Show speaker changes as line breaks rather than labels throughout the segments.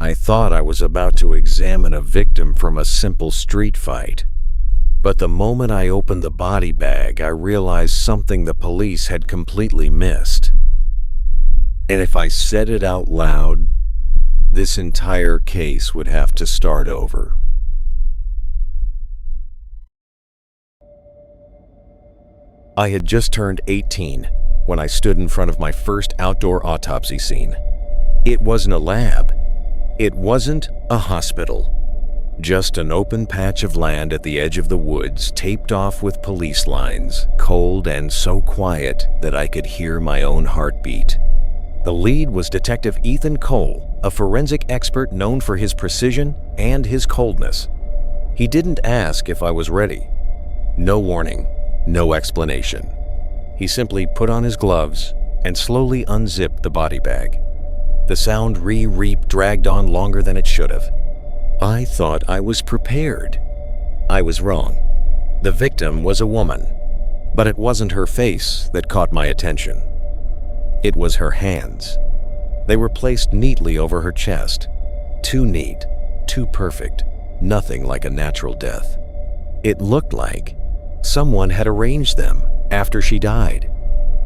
I thought I was about to examine a victim from a simple street fight. But the moment I opened the body bag, I realized something the police had completely missed. And if I said it out loud, this entire case would have to start over. I had just turned 18 when I stood in front of my first outdoor autopsy scene. It wasn't a lab. It wasn't a hospital. Just an open patch of land at the edge of the woods, taped off with police lines, cold and so quiet that I could hear my own heartbeat. The lead was Detective Ethan Cole, a forensic expert known for his precision and his coldness. He didn't ask if I was ready. No warning, no explanation. He simply put on his gloves and slowly unzipped the body bag. The sound re-reap dragged on longer than it should have. I thought I was prepared. I was wrong. The victim was a woman, but it wasn't her face that caught my attention. It was her hands. They were placed neatly over her chest. Too neat, too perfect, nothing like a natural death. It looked like someone had arranged them after she died.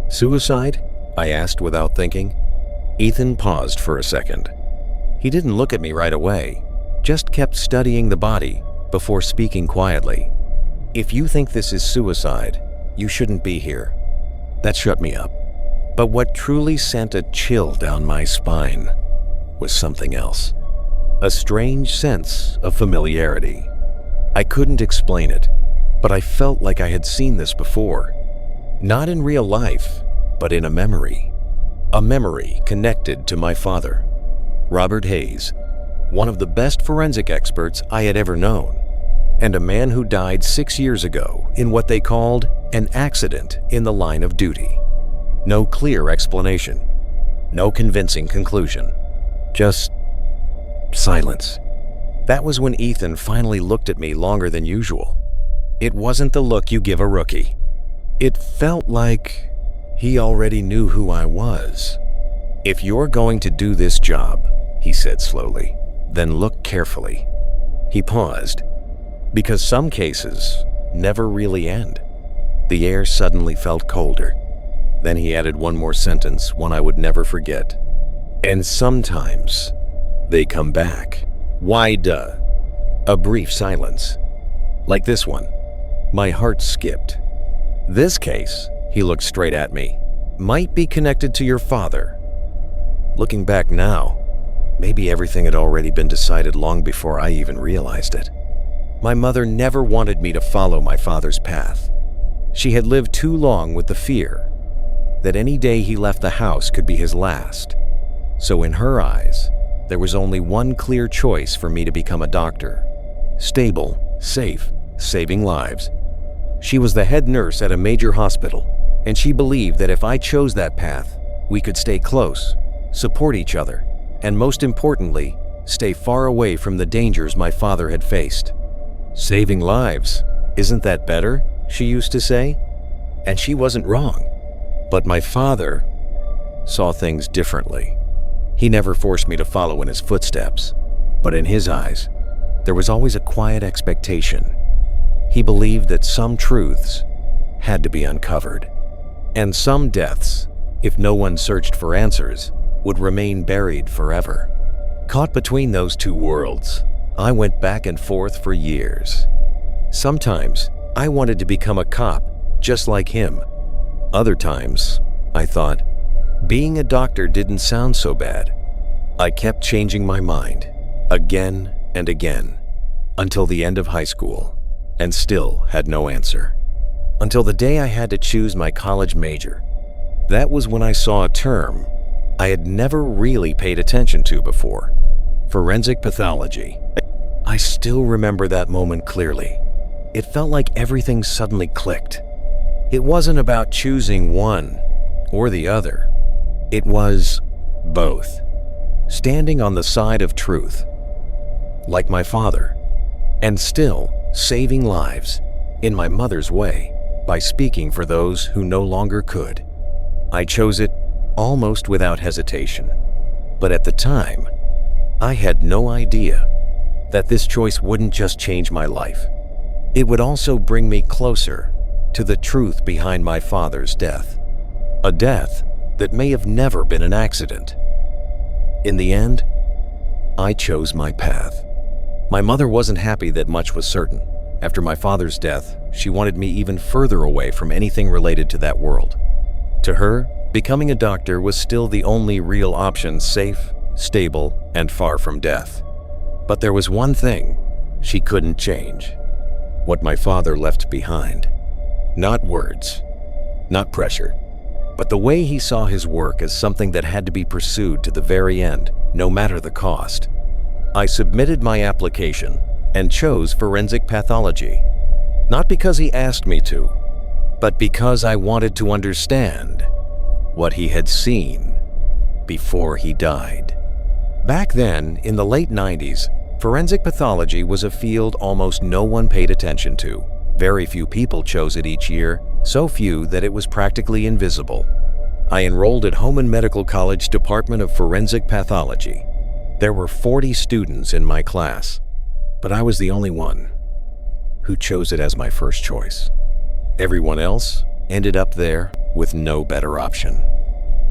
Suicide? I asked without thinking. Ethan paused for a second. He didn't look at me right away, just kept studying the body before speaking quietly. If you think this is suicide, you shouldn't be here. That shut me up. But what truly sent a chill down my spine was something else. A strange sense of familiarity. I couldn't explain it, but I felt like I had seen this before. Not in real life, but in a memory. A memory connected to my father, Robert Hayes, one of the best forensic experts I had ever known, and a man who died 6 years ago in what they called an accident in the line of duty. No clear explanation, no convincing conclusion, just silence. That was when Ethan finally looked at me longer than usual. It wasn't the look you give a rookie. It felt like he already knew who I was. If you're going to do this job, he said slowly, then look carefully. He paused, because some cases never really end. The air suddenly felt colder. Then he added one more sentence, one I would never forget. And sometimes they come back. Why duh? A brief silence. Like this one. My heart skipped. This case, he looked straight at me, might be connected to your father. Looking back now, maybe everything had already been decided long before I even realized it. My mother never wanted me to follow my father's path. She had lived too long with the fear that any day he left the house could be his last. So in her eyes, there was only one clear choice for me to become a doctor. Stable, safe, saving lives. She was the head nurse at a major hospital, and she believed that if I chose that path, we could stay close, support each other, and most importantly, stay far away from the dangers my father had faced. Saving lives, isn't that better? She used to say. And she wasn't wrong. But my father saw things differently. He never forced me to follow in his footsteps, but in his eyes, there was always a quiet expectation. He believed that some truths had to be uncovered, and some deaths, if no one searched for answers, would remain buried forever. Caught between those two worlds, I went back and forth for years. Sometimes, I wanted to become a cop, just like him. Other times, I thought, being a doctor didn't sound so bad. I kept changing my mind, again and again, until the end of high school, and still had no answer. Until the day I had to choose my college major. That was when I saw a term I had never really paid attention to before: forensic pathology. I still remember that moment clearly. It felt like everything suddenly clicked. It wasn't about choosing one or the other. It was both. Standing on the side of truth, like my father, and still saving lives in my mother's way by speaking for those who no longer could. I chose it almost without hesitation, but at the time, I had no idea that this choice wouldn't just change my life. It would also bring me closer to the truth behind my father's death. A death that may have never been an accident. In the end, I chose my path. My mother wasn't happy that much was certain. After my father's death, she wanted me even further away from anything related to that world. To her, becoming a doctor was still the only real option, safe, stable, and far from death. But there was one thing she couldn't change. What my father left behind. Not words, not pressure, but the way he saw his work as something that had to be pursued to the very end, no matter the cost. I submitted my application and chose forensic pathology, not because he asked me to, but because I wanted to understand what he had seen before he died. Back then, in the late 90s, forensic pathology was a field almost no one paid attention to. Very few people chose it each year, so few that it was practically invisible. I enrolled at Homan Medical College Department of Forensic Pathology. There were 40 students in my class, but I was the only one who chose it as my first choice. Everyone else ended up there with no better option.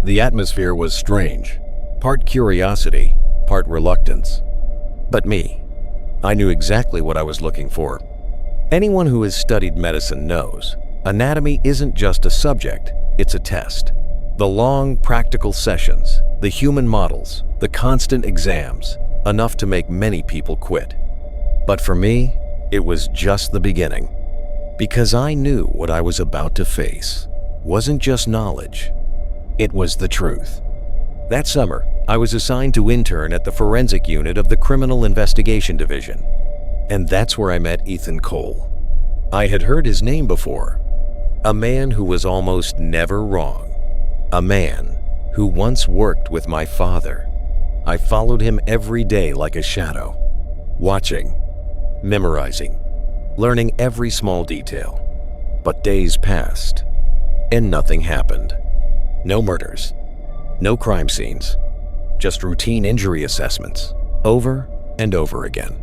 The atmosphere was strange, part curiosity, part reluctance. But me, I knew exactly what I was looking for. Anyone who has studied medicine knows anatomy isn't just a subject, it's a test. The long, practical sessions, the human models, the constant exams, enough to make many people quit. But for me, it was just the beginning. Because I knew what I was about to face wasn't just knowledge, it was the truth. That summer, I was assigned to intern at the forensic unit of the Criminal Investigation Division. And that's where I met Ethan Cole. I had heard his name before. A man who was almost never wrong. A man who once worked with my father. I followed him every day like a shadow, watching, memorizing, learning every small detail. But days passed, and nothing happened. No murders, no crime scenes, just routine injury assessments, over and over again.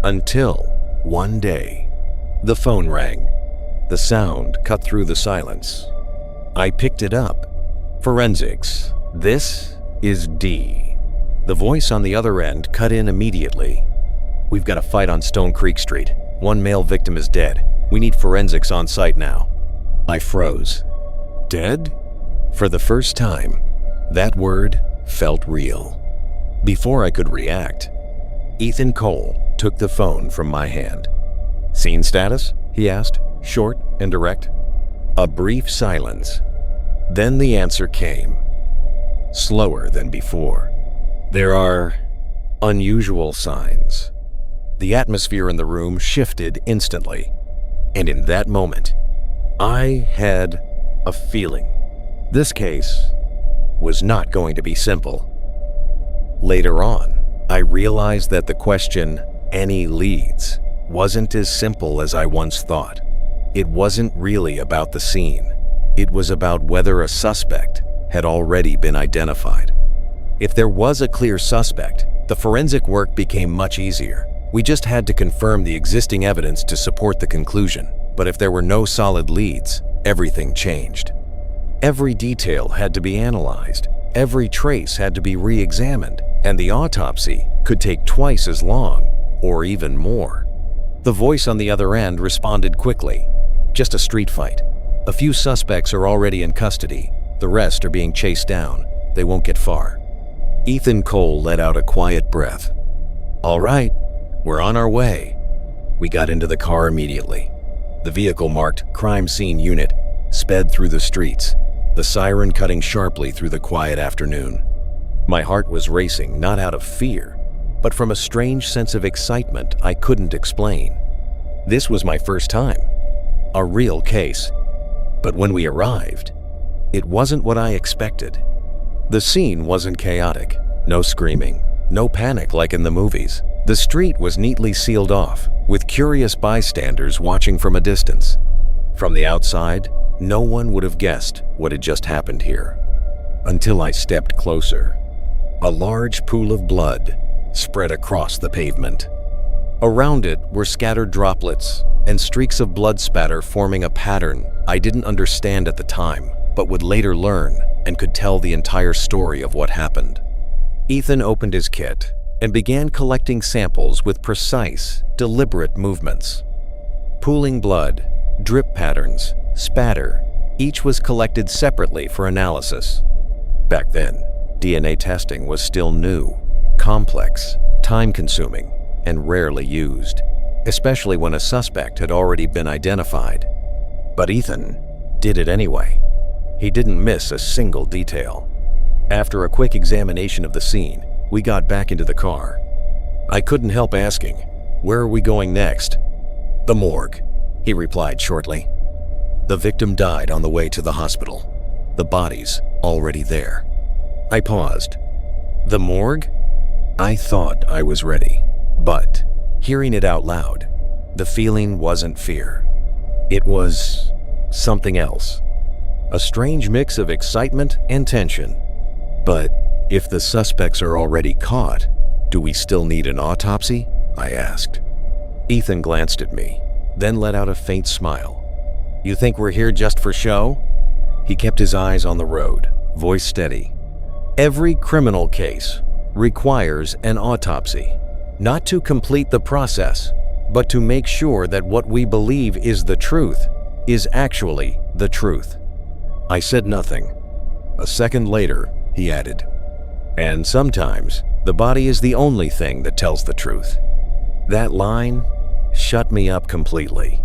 Until one day, the phone rang. The sound cut through the silence. I picked it up. Forensics, this is D. The voice on the other end cut in immediately. We've got a fight on Stone Creek Street. One male victim is dead. We need forensics on site now. I froze. Dead? For the first time, that word felt real. Before I could react, Ethan Cole took the phone from my hand. Scene status? He asked, short and direct. A brief silence. Then the answer came, slower than before. There are unusual signs. The atmosphere in the room shifted instantly, and in that moment, I had a feeling. This case was not going to be simple. Later on, I realized that the question, any leads, wasn't as simple as I once thought. It wasn't really about the scene. It was about whether a suspect had already been identified. If there was a clear suspect, the forensic work became much easier. We just had to confirm the existing evidence to support the conclusion. But if there were no solid leads, everything changed. Every detail had to be analyzed. Every trace had to be re-examined, and the autopsy could take twice as long, or even more. The voice on the other end responded quickly. Just a street fight. A few suspects are already in custody. The rest are being chased down. They won't get far. Ethan Cole let out a quiet breath. All right, we're on our way. We got into the car immediately. The vehicle marked Crime Scene Unit sped through the streets, the siren cutting sharply through the quiet afternoon. My heart was racing, not out of fear, but from a strange sense of excitement I couldn't explain. This was my first time. A real case. But when we arrived, it wasn't what I expected. The scene wasn't chaotic. No screaming, no panic like in the movies. The street was neatly sealed off, with curious bystanders watching from a distance. From the outside, no one would have guessed what had just happened here. Until I stepped closer. A large pool of blood spread across the pavement. Around it were scattered droplets and streaks of blood spatter forming a pattern I didn't understand at the time, but would later learn and could tell the entire story of what happened. Ethan opened his kit and began collecting samples with precise, deliberate movements. Pooling blood, drip patterns, spatter, each was collected separately for analysis. Back then, DNA testing was still new, complex, time-consuming, and rarely used, especially when a suspect had already been identified. But Ethan did it anyway. He didn't miss a single detail. After a quick examination of the scene, we got back into the car. I couldn't help asking, "Where are we going next?" "The morgue," he replied shortly. The victim died on the way to the hospital. The body's already there. I paused. The morgue? I thought I was ready, but hearing it out loud, the feeling wasn't fear. It was something else. A strange mix of excitement and tension. But if the suspects are already caught, do we still need an autopsy? I asked. Ethan glanced at me, then let out a faint smile. You think we're here just for show? He kept his eyes on the road, voice steady. Every criminal case requires an autopsy, not to complete the process, but to make sure that what we believe is the truth is actually the truth. I said nothing. A second later, he added, and sometimes the body is the only thing that tells the truth. That line shut me up completely.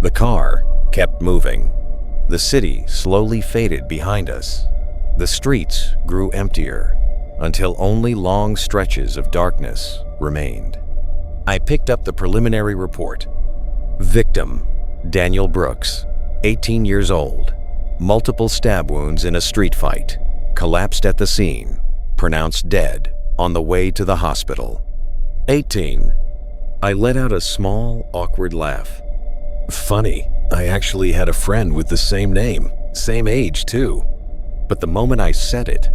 The car kept moving. The city slowly faded behind us. The streets grew emptier until only long stretches of darkness remained. I picked up the preliminary report. Victim, Daniel Brooks, 18 years old, multiple stab wounds in a street fight, collapsed at the scene, pronounced dead on the way to the hospital. 18. I let out a small, awkward laugh. Funny, I actually had a friend with the same name, same age too. But the moment I said it,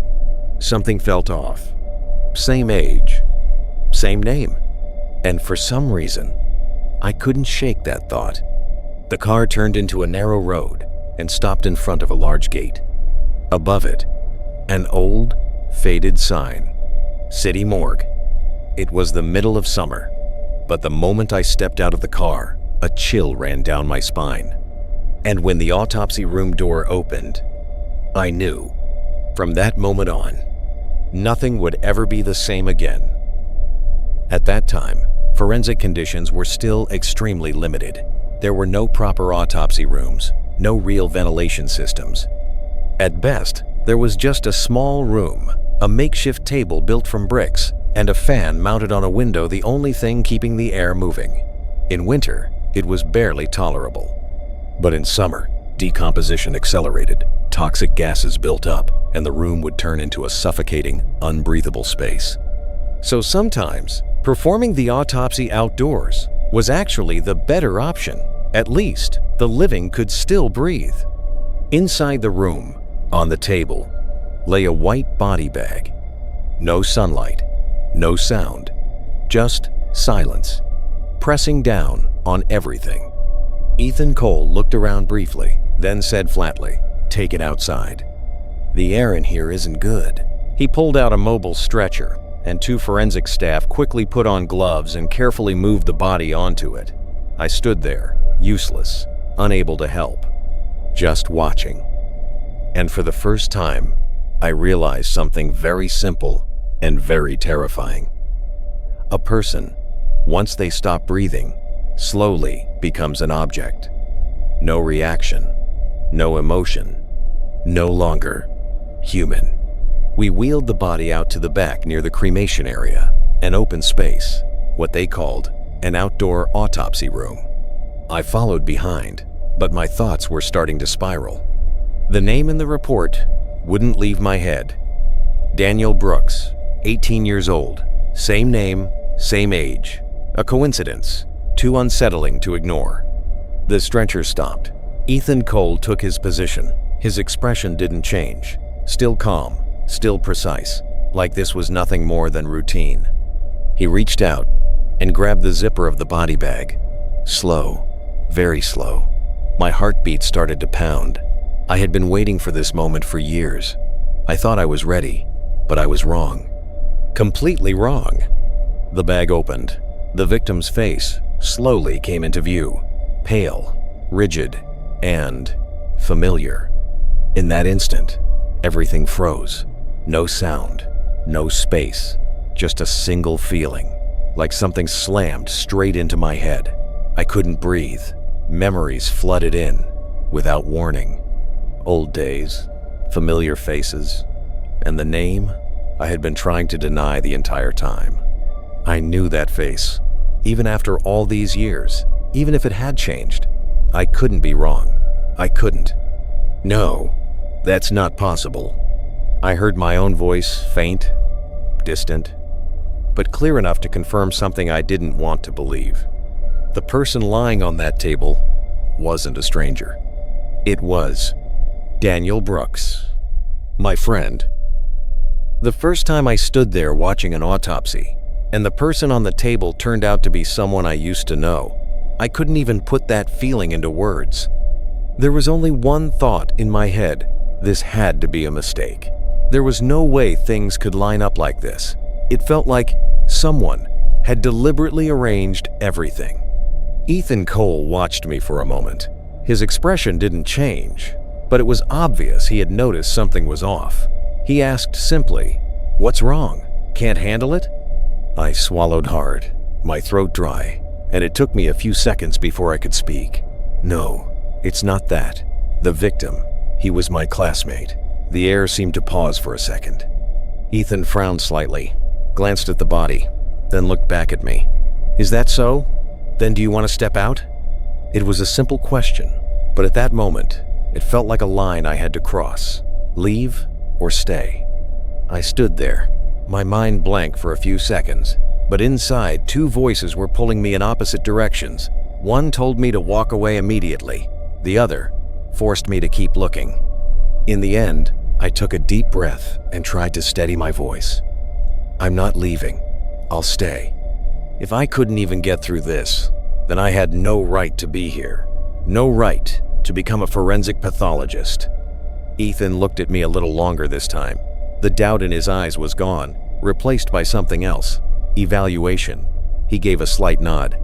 something felt off. Same age, same name. And for some reason, I couldn't shake that thought. The car turned into a narrow road and stopped in front of a large gate. Above it, an old, faded sign. City Morgue. It was the middle of summer, but the moment I stepped out of the car, a chill ran down my spine. And when the autopsy room door opened, I knew, from that moment on, nothing would ever be the same again. At that time, forensic conditions were still extremely limited. There were no proper autopsy rooms, no real ventilation systems. At best, there was just a small room, a makeshift table built from bricks, and a fan mounted on a window, the only thing keeping the air moving. In winter, it was barely tolerable. But in summer, decomposition accelerated, toxic gases built up, and the room would turn into a suffocating, unbreathable space. So sometimes, performing the autopsy outdoors was actually the better option. At least, the living could still breathe. Inside the room, on the table, lay a white body bag. No sunlight, no sound, just silence, pressing down on everything. Ethan Cole looked around briefly, then said flatly, "Take it outside." "The air in here isn't good." He pulled out a mobile stretcher, and two forensic staff quickly put on gloves and carefully moved the body onto it. I stood there, useless, unable to help, just watching. And for the first time, I realized something very simple and very terrifying. A person, once they stop breathing, slowly becomes an object. No reaction, no emotion, no longer human. We wheeled the body out to the back near the cremation area, an open space, what they called an outdoor autopsy room. I followed behind, but my thoughts were starting to spiral. The name in the report wouldn't leave my head. Daniel Brooks, 18 years old, same name, same age. A coincidence, too unsettling to ignore. The stretcher stopped. Ethan Cole took his position. His expression didn't change. Still calm, still precise, like this was nothing more than routine. He reached out and grabbed the zipper of the body bag. Slow, very slow. My heartbeat started to pound. I had been waiting for this moment for years. I thought I was ready, but I was wrong. Completely wrong. The bag opened. The victim's face slowly came into view, pale, rigid, and familiar. In that instant, everything froze. No sound, no space, just a single feeling, like something slammed straight into my head. I couldn't breathe. Memories flooded in, without warning. Old days, familiar faces, and the name I had been trying to deny the entire time. I knew that face. Even after all these years, even if it had changed, I couldn't be wrong. I couldn't. No, that's not possible. I heard my own voice, faint, distant, but clear enough to confirm something I didn't want to believe. The person lying on that table wasn't a stranger. It was Daniel Brooks, my friend. The first time I stood there watching an autopsy, and the person on the table turned out to be someone I used to know, I couldn't even put that feeling into words. There was only one thought in my head: this had to be a mistake. There was no way things could line up like this. It felt like someone had deliberately arranged everything. Ethan Cole watched me for a moment. His expression didn't change, but it was obvious he had noticed something was off. He asked simply, "What's wrong? Can't handle it?" I swallowed hard, my throat dry, and it took me a few seconds before I could speak. "No, it's not that. The victim, he was my classmate." The air seemed to pause for a second. Ethan frowned slightly, glanced at the body, then looked back at me. "Is that so? Then do you want to step out?" It was a simple question, but at that moment, it felt like a line I had to cross. Leave or stay. I stood there, my mind blank for a few seconds, but inside, two voices were pulling me in opposite directions. One told me to walk away immediately. The other forced me to keep looking. In the end, I took a deep breath and tried to steady my voice. "I'm not leaving. I'll stay." If I couldn't even get through this, then I had no right to be here. No right to become a forensic pathologist. Ethan looked at me a little longer this time. The doubt in his eyes was gone, replaced by something else. Evaluation. He gave a slight nod.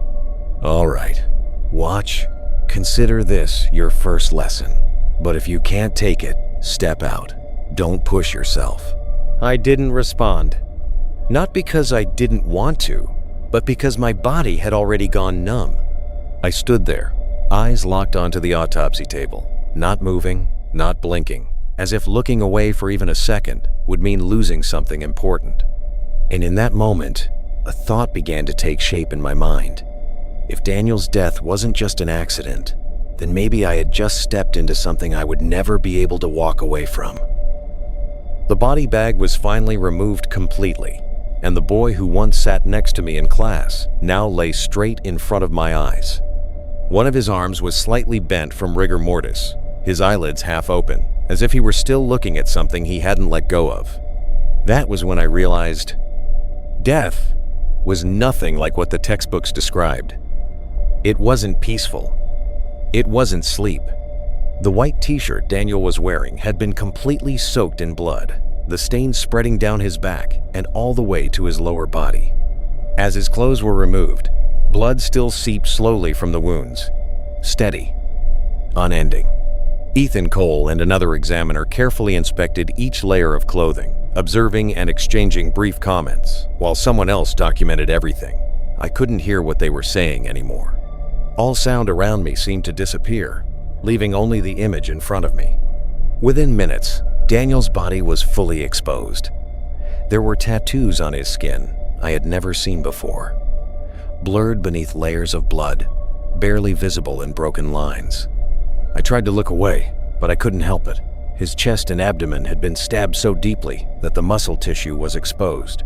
"All right. Watch. Consider this your first lesson. But if you can't take it, step out. Don't push yourself." I didn't respond. Not because I didn't want to, but because my body had already gone numb. I stood there, eyes locked onto the autopsy table, not moving, not blinking, as if looking away for even a second would mean losing something important. And in that moment, a thought began to take shape in my mind. If Daniel's death wasn't just an accident, then maybe I had just stepped into something I would never be able to walk away from. The body bag was finally removed completely, and the boy who once sat next to me in class now lay straight in front of my eyes. One of his arms was slightly bent from rigor mortis, his eyelids half open, as if he were still looking at something he hadn't let go of. That was when I realized death was nothing like what the textbooks described. It wasn't peaceful. It wasn't sleep. The white t-shirt Daniel was wearing had been completely soaked in blood, the stains spreading down his back and all the way to his lower body. As his clothes were removed, blood still seeped slowly from the wounds, steady, unending. Ethan Cole and another examiner carefully inspected each layer of clothing, observing and exchanging brief comments, while someone else documented everything. I couldn't hear what they were saying anymore. All sound around me seemed to disappear, leaving only the image in front of me. Within minutes, Daniel's body was fully exposed. There were tattoos on his skin I had never seen before, blurred beneath layers of blood, barely visible in broken lines. I tried to look away, but I couldn't help it. His chest and abdomen had been stabbed so deeply that the muscle tissue was exposed.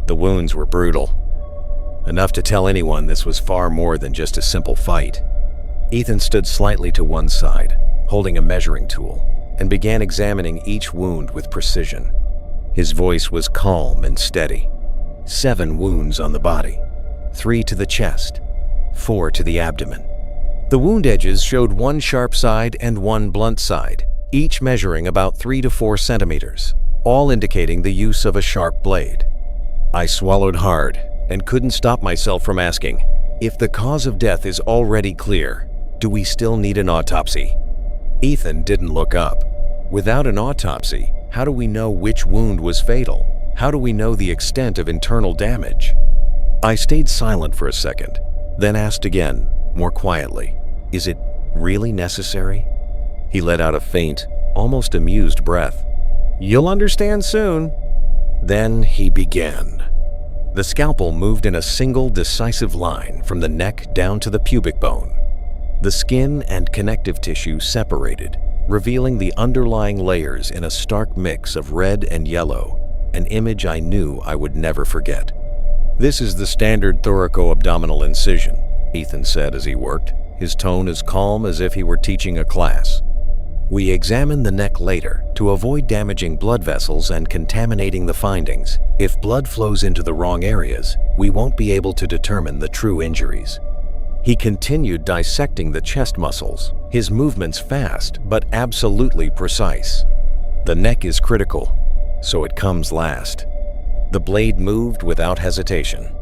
The wounds were brutal, enough to tell anyone this was far more than just a simple fight. Ethan stood slightly to one side, holding a measuring tool, and began examining each wound with precision. His voice was calm and steady. 7 wounds on the body, 3 to the chest, 4 to the abdomen. The wound edges showed 1 sharp side and 1 blunt side, each measuring about 3 to 4 centimeters, all indicating the use of a sharp blade. I swallowed hard and couldn't stop myself from asking, if the cause of death is already clear, do we still need an autopsy? Ethan didn't look up. Without an autopsy, how do we know which wound was fatal? How do we know the extent of internal damage? I stayed silent for a second, then asked again, more quietly, is it really necessary? He let out a faint, almost amused breath. You'll understand soon. Then he began. The scalpel moved in a single decisive line from the neck down to the pubic bone. The skin and connective tissue separated, revealing the underlying layers in a stark mix of red and yellow, an image I knew I would never forget. This is the standard thoraco-abdominal incision, Ethan said as he worked, his tone as calm as if he were teaching a class. We examine the neck later to avoid damaging blood vessels and contaminating the findings. If blood flows into the wrong areas, we won't be able to determine the true injuries. He continued dissecting the chest muscles, his movements fast but absolutely precise. The neck is critical, so it comes last. The blade moved without hesitation.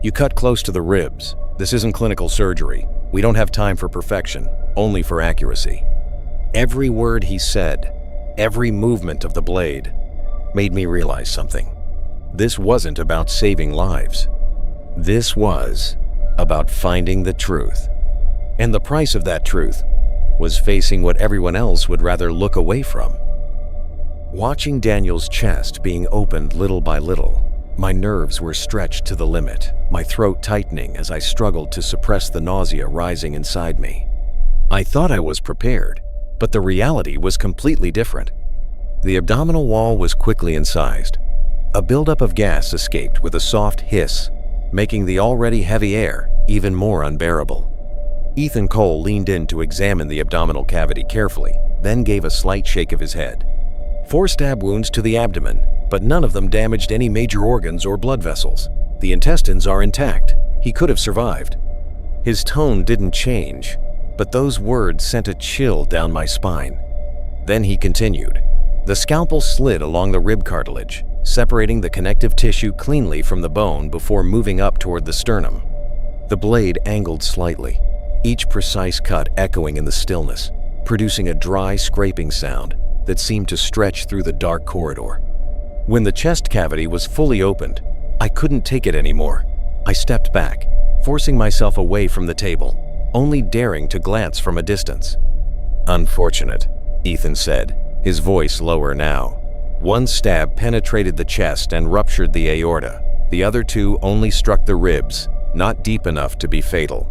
You cut close to the ribs. This isn't clinical surgery. We don't have time for perfection, only for accuracy. Every word he said, every movement of the blade, made me realize something. This wasn't about saving lives. This was about finding the truth. And the price of that truth was facing what everyone else would rather look away from. Watching Daniel's chest being opened little by little, my nerves were stretched to the limit, my throat tightening as I struggled to suppress the nausea rising inside me. I thought I was prepared, but the reality was completely different. The abdominal wall was quickly incised. A buildup of gas escaped with a soft hiss, making the already heavy air even more unbearable. Ethan Cole leaned in to examine the abdominal cavity carefully, then gave a slight shake of his head. 4 stab wounds to the abdomen, but none of them damaged any major organs or blood vessels. The intestines are intact. He could have survived. His tone didn't change, but those words sent a chill down my spine. Then he continued. The scalpel slid along the rib cartilage, separating the connective tissue cleanly from the bone before moving up toward the sternum. The blade angled slightly, each precise cut echoing in the stillness, producing a dry scraping sound that seemed to stretch through the dark corridor. When the chest cavity was fully opened, I couldn't take it anymore. I stepped back, forcing myself away from the table, only daring to glance from a distance. Unfortunate, Ethan said, his voice lower now. 1 stab penetrated the chest and ruptured the aorta. The other 2 only struck the ribs, not deep enough to be fatal.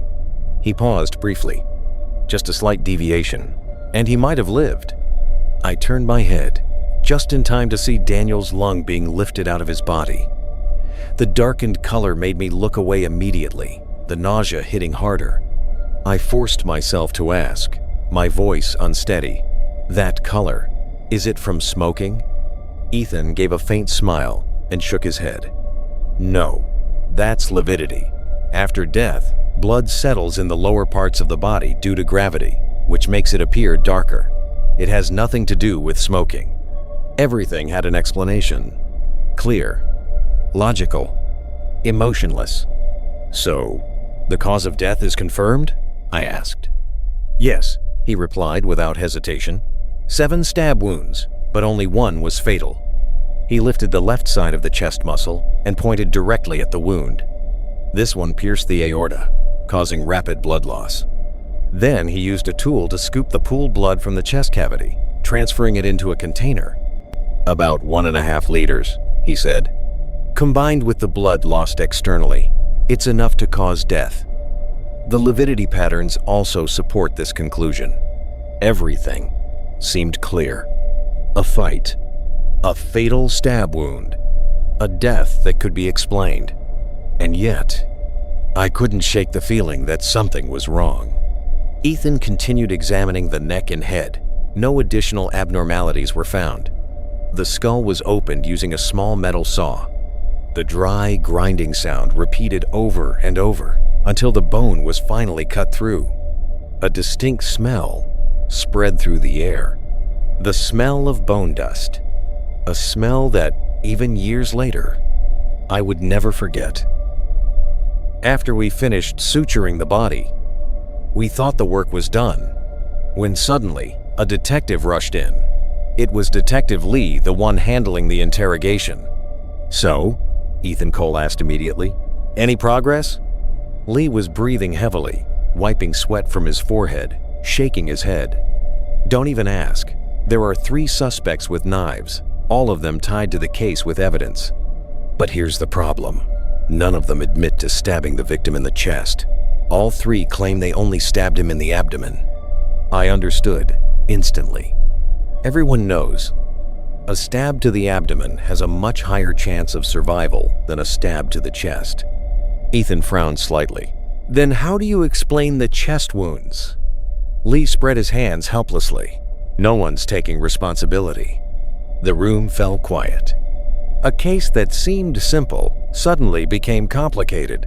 He paused briefly. Just a slight deviation, and he might have lived. I turned my head, just in time to see Daniel's lung being lifted out of his body. The darkened color made me look away immediately, the nausea hitting harder. I forced myself to ask, my voice unsteady, that color, is it from smoking? Ethan gave a faint smile and shook his head. No, that's lividity. After death, blood settles in the lower parts of the body due to gravity, which makes it appear darker. It has nothing to do with smoking. Everything had an explanation. Clear, logical, emotionless. So, the cause of death is confirmed? I asked. Yes, he replied without hesitation. 7 stab wounds, but only 1 was fatal. He lifted the left side of the chest muscle and pointed directly at the wound. This one pierced the aorta, causing rapid blood loss. Then he used a tool to scoop the pooled blood from the chest cavity, transferring it into a container. About 1.5 liters, he said. Combined with the blood lost externally, it's enough to cause death. The lividity patterns also support this conclusion. Everything seemed clear. A fight, a fatal stab wound, a death that could be explained. And yet, I couldn't shake the feeling that something was wrong. Ethan continued examining the neck and head. No additional abnormalities were found. The skull was opened using a small metal saw. The dry, grinding sound repeated over and over until the bone was finally cut through. A distinct smell spread through the air. The smell of bone dust. A smell that, even years later, I would never forget. After we finished suturing the body, we thought the work was done, when suddenly a detective rushed in. It was Detective Lee, the one handling the interrogation. "So?" Ethan Cole asked immediately. "Any progress?" Lee was breathing heavily, wiping sweat from his forehead, shaking his head. "Don't even ask. There are 3 suspects with knives, all of them tied to the case with evidence. But here's the problem. None of them admit to stabbing the victim in the chest. All 3 claim they only stabbed him in the abdomen." I understood instantly. Everyone knows a stab to the abdomen has a much higher chance of survival than a stab to the chest. Ethan frowned slightly. "Then how do you explain the chest wounds?" Lee spread his hands helplessly. "No one's taking responsibility." The room fell quiet. A case that seemed simple suddenly became complicated.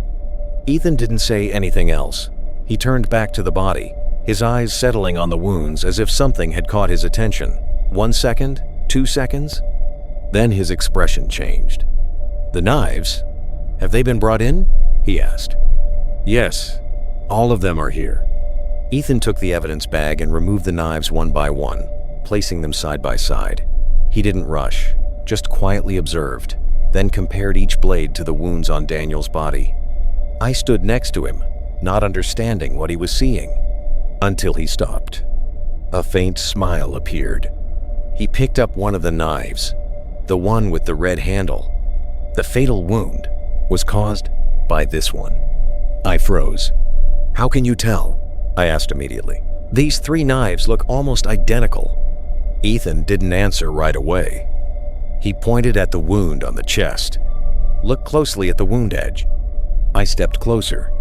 Ethan didn't say anything else. He turned back to the body, his eyes settling on the wounds as if something had caught his attention. 1 second, 2 seconds. Then his expression changed. "The knives? Have they been brought in?" he asked. "Yes, all of them are here." Ethan took the evidence bag and removed the knives one by one, placing them side by side. He didn't rush, just quietly observed, then compared each blade to the wounds on Daniel's body. I stood next to him, not understanding what he was seeing, until he stopped. A faint smile appeared. He picked up one of the knives, the one with the red handle. The fatal wound was caused by this one. I froze. "How can you tell?" I asked immediately. "These 3 knives look almost identical." Ethan didn't answer right away. He pointed at the wound on the chest. "Look closely at the wound edge." I stepped closer.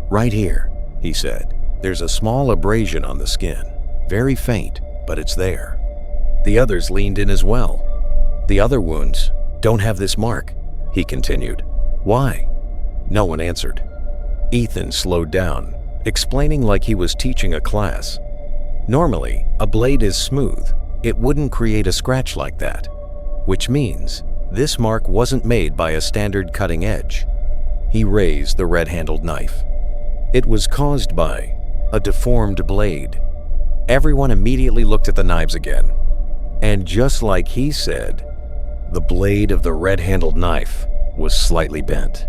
"Right here," he said. "There's a small abrasion on the skin. Very faint, but it's there." The others leaned in as well. "The other wounds don't have this mark," he continued. "Why?" No one answered. Ethan slowed down, explaining like he was teaching a class. "Normally, a blade is smooth. It wouldn't create a scratch like that, which means this mark wasn't made by a standard cutting edge." He raised the red-handled knife. "It was caused by a deformed blade." Everyone immediately looked at the knives again. And just like he said, the blade of the red-handled knife was slightly bent.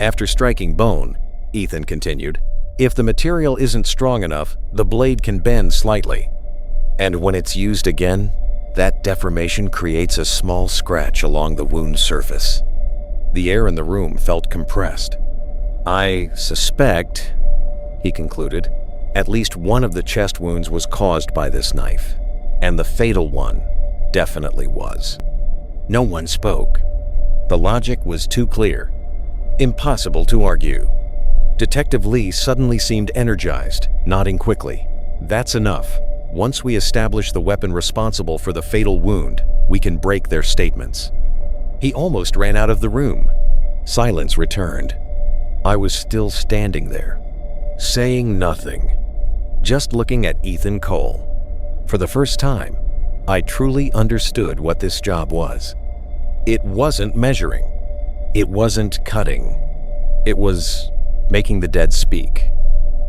"After striking bone," Ethan continued, "if the material isn't strong enough, the blade can bend slightly. And when it's used again, that deformation creates a small scratch along the wound surface." The air in the room felt compressed. "I suspect," he concluded, "at least one of the chest wounds was caused by this knife, and the fatal one definitely was." No one spoke. The logic was too clear. Impossible to argue. Detective Lee suddenly seemed energized, nodding quickly. "That's enough. Once we establish the weapon responsible for the fatal wound, we can break their statements." He almost ran out of the room. Silence returned. I was still standing there, saying nothing, just looking at Ethan Cole. For the first time, I truly understood what this job was. It wasn't measuring. It wasn't cutting. It was making the dead speak.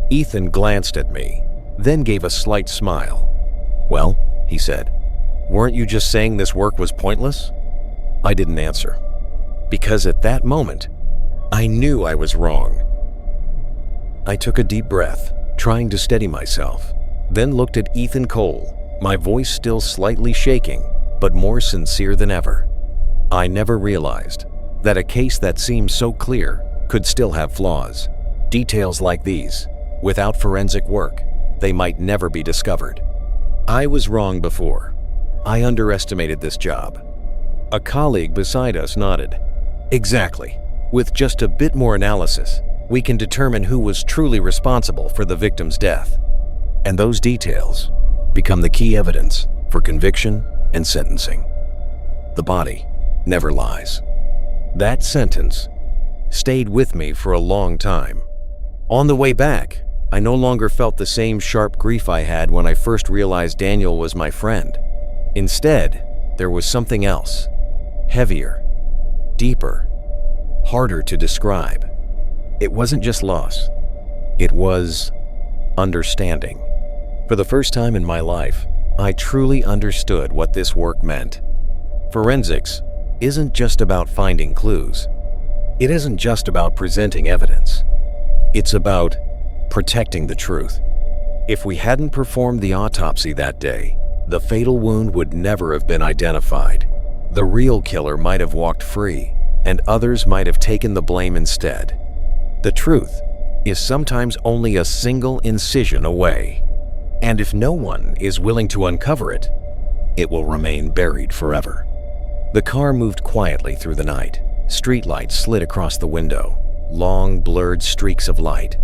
Ethan glanced at me, then gave a slight smile. "Well," he said, "weren't you just saying this work was pointless?" I didn't answer, because at that moment, I knew I was wrong. I took a deep breath, trying to steady myself, then looked at Ethan Cole, my voice still slightly shaking, but more sincere than ever. I never realized that a case that seemed so clear could still have flaws. Details like these, without forensic work, they might never be discovered. I was wrong before. I underestimated this job. A colleague beside us nodded. "Exactly. With just a bit more analysis, we can determine who was truly responsible for the victim's death. And those details become the key evidence for conviction and sentencing. The body never lies." That sentence stayed with me for a long time. On the way back, I no longer felt the same sharp grief I had when I first realized Daniel was my friend. Instead, there was something else, heavier, deeper, harder to describe. It wasn't just loss. It was understanding. For the first time in my life, I truly understood what this work meant. Forensics isn't just about finding clues. It isn't just about presenting evidence. It's about protecting the truth. If we hadn't performed the autopsy that day, the fatal wound would never have been identified. The real killer might have walked free, and others might have taken the blame instead. The truth is sometimes only a single incision away. And if no one is willing to uncover it, it will remain buried forever. The car moved quietly through the night. Streetlights slid across the window, long blurred streaks of light.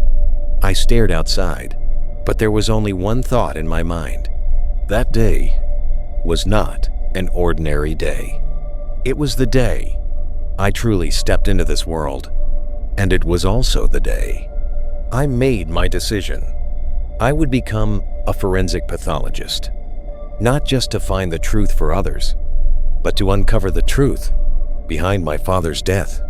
I stared outside, but there was only one thought in my mind. That day was not an ordinary day. It was the day I truly stepped into this world, and it was also the day I made my decision. I would become a forensic pathologist, not just to find the truth for others, but to uncover the truth behind my father's death.